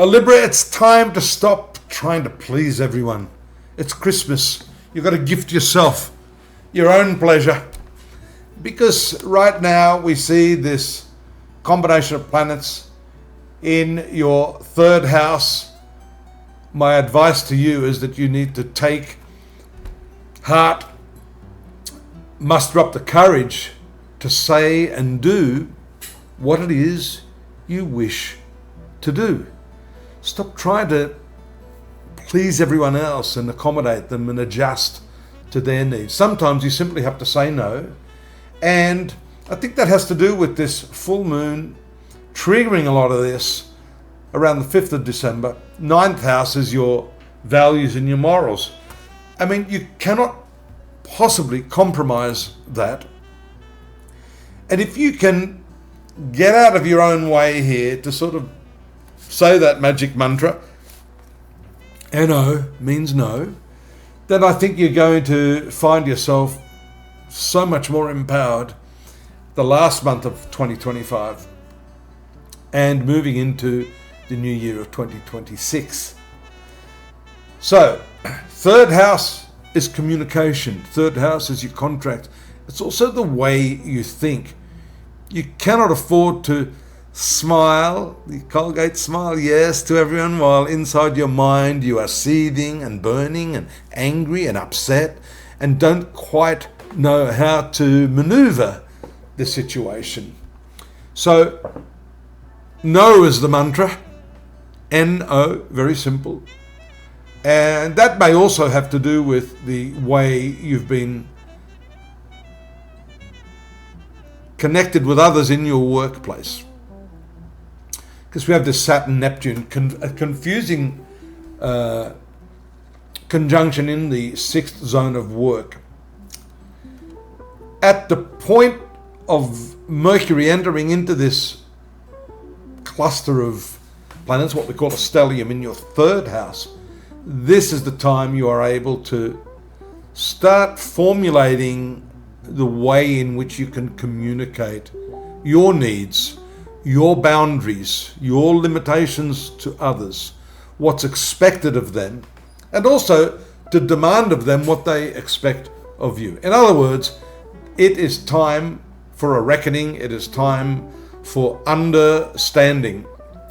Libra, it's time to stop trying to please everyone. It's Christmas. You've got to gift yourself your own pleasure. Because right now we see this combination of planets in your third house. My advice to you is that you need to take heart, muster up the courage to say and do what it is you wish to do. Stop trying to please everyone else and accommodate them and adjust to their needs. Sometimes you simply have to say no. And I think that has to do with this full moon triggering a lot of this around the 5th of December. 9th house is your values and your morals. I mean, you cannot possibly compromise that. And if you can get out of your own way here to sort of say that magic mantra, NO means no, then I think you're going to find yourself so much more empowered the last month of 2025 and moving into the new year of 2026. So, third house is communication. Third house is your contract. It's also the way you think. You cannot afford to smile, the Colgate smile, yes, to everyone, while inside your mind you are seething and burning and angry and upset and don't quite know how to maneuver the situation. So, no is the mantra. N-O, very simple. And that may also have to do with the way you've been connected with others in your workplace. Because we have this Saturn-Neptune, a confusing conjunction in the 6th zone of work. At the point of Mercury entering into this cluster of planets, what we call a stellium in your third house, this is the time you are able to start formulating the way in which you can communicate your needs, your boundaries, your limitations to others, what's expected of them, and also to demand of them what they expect of you. In other words, it is time for a reckoning. It is time for understanding,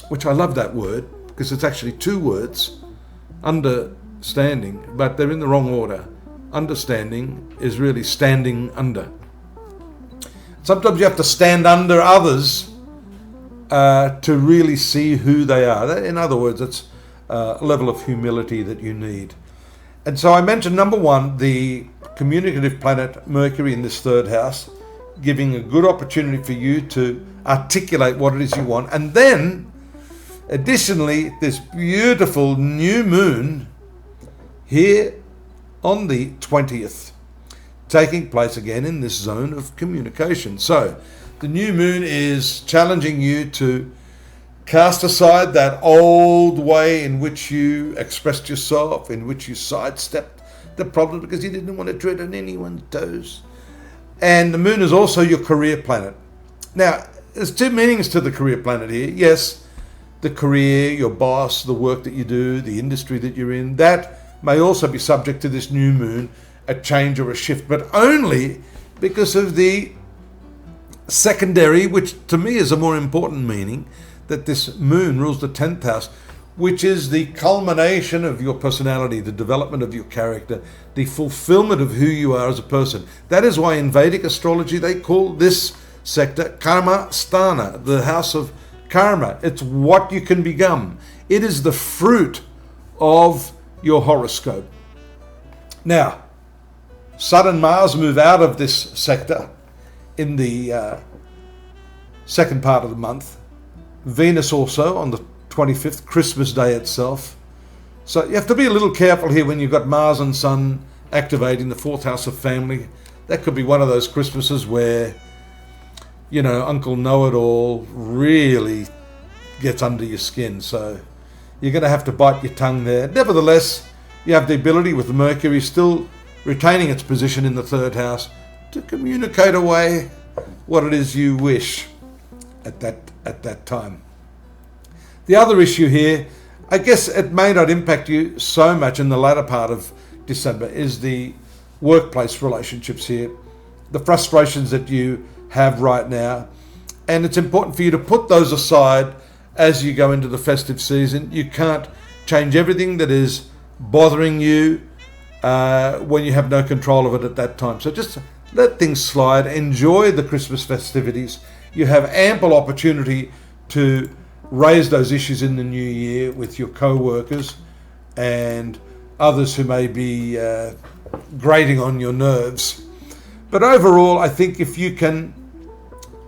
which I love that word because it's actually two words, understanding, but they're in the wrong order. Understanding is really standing under. Sometimes you have to stand under others to really see who they are. In other words, it's a level of humility that you need. And so I mentioned, number one, the communicative planet Mercury in this third house, giving a good opportunity for you to articulate what it is you want. And then, additionally, this beautiful new moon here on the 20th, taking place again in this zone of communication. So, the new moon is challenging you to cast aside that old way in which you expressed yourself, in which you sidestepped the problem because you didn't want to tread on anyone's toes. And the moon is also your career planet. Now, there's two meanings to the career planet here. Yes, the career, your boss, the work that you do, the industry that you're in, that may also be subject to this new moon, a change or a shift, but only because of the secondary, which to me is a more important meaning, that this moon rules the 10th house, which is the culmination of your personality, the development of your character, the fulfillment of who you are as a person. That is why in Vedic astrology they call this sector Karma Sthana, the house of karma. It's what you can become. It is the fruit of your horoscope. Now, Sun and Mars move out of this sector in the second part of the month. Venus also on the 25th, Christmas Day itself. So you have to be a little careful here when you've got Mars and Sun activating the 4th house of family. That could be one of those Christmases where, you know, Uncle Know-It-All really gets under your skin. So you're going to have to bite your tongue there. Nevertheless, you have the ability with Mercury still retaining its position in the 3rd house to communicate away what it is you wish at that time. The other issue here, I guess it may not impact you so much in the latter part of December, is the workplace relationships here, the frustrations that you have right now. And it's important for you to put those aside as you go into the festive season. You can't change everything that is bothering you when you have no control of it at that time. So just let things slide. Enjoy the Christmas festivities. You have ample opportunity to raise those issues in the new year with your co-workers and others who may be grating on your nerves. But overall, I think if you can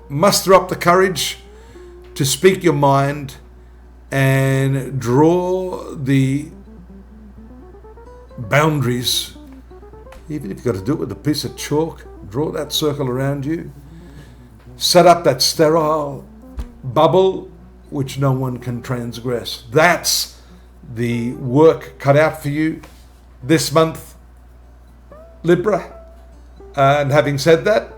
muster up the courage to speak your mind and draw the boundaries, even if you've got to do it with a piece of chalk, draw that circle around you, set up that sterile bubble which no one can transgress. That's the work cut out for you this month, Libra. And having said that,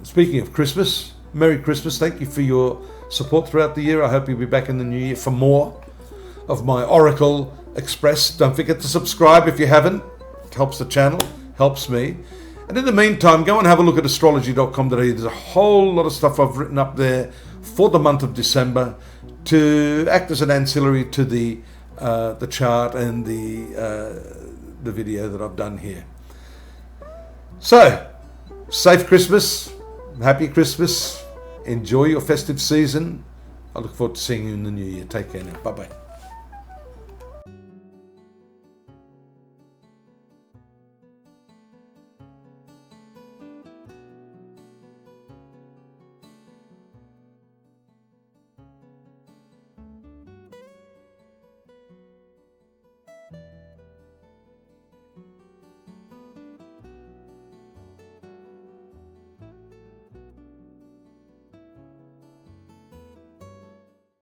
speaking of Christmas, Merry Christmas. Thank you for your support throughout the year. I hope you'll be back in the new year for more of my Oracle Express. Don't forget to subscribe if you haven't. It helps the channel, helps me. And in the meantime, go and have a look at astrology.com.au. There's a whole lot of stuff I've written up there for the month of December to act as an ancillary to the chart and the video that I've done here. So, safe Christmas, happy Christmas, enjoy your festive season. I look forward to seeing you in the new year. Take care now. Bye-bye.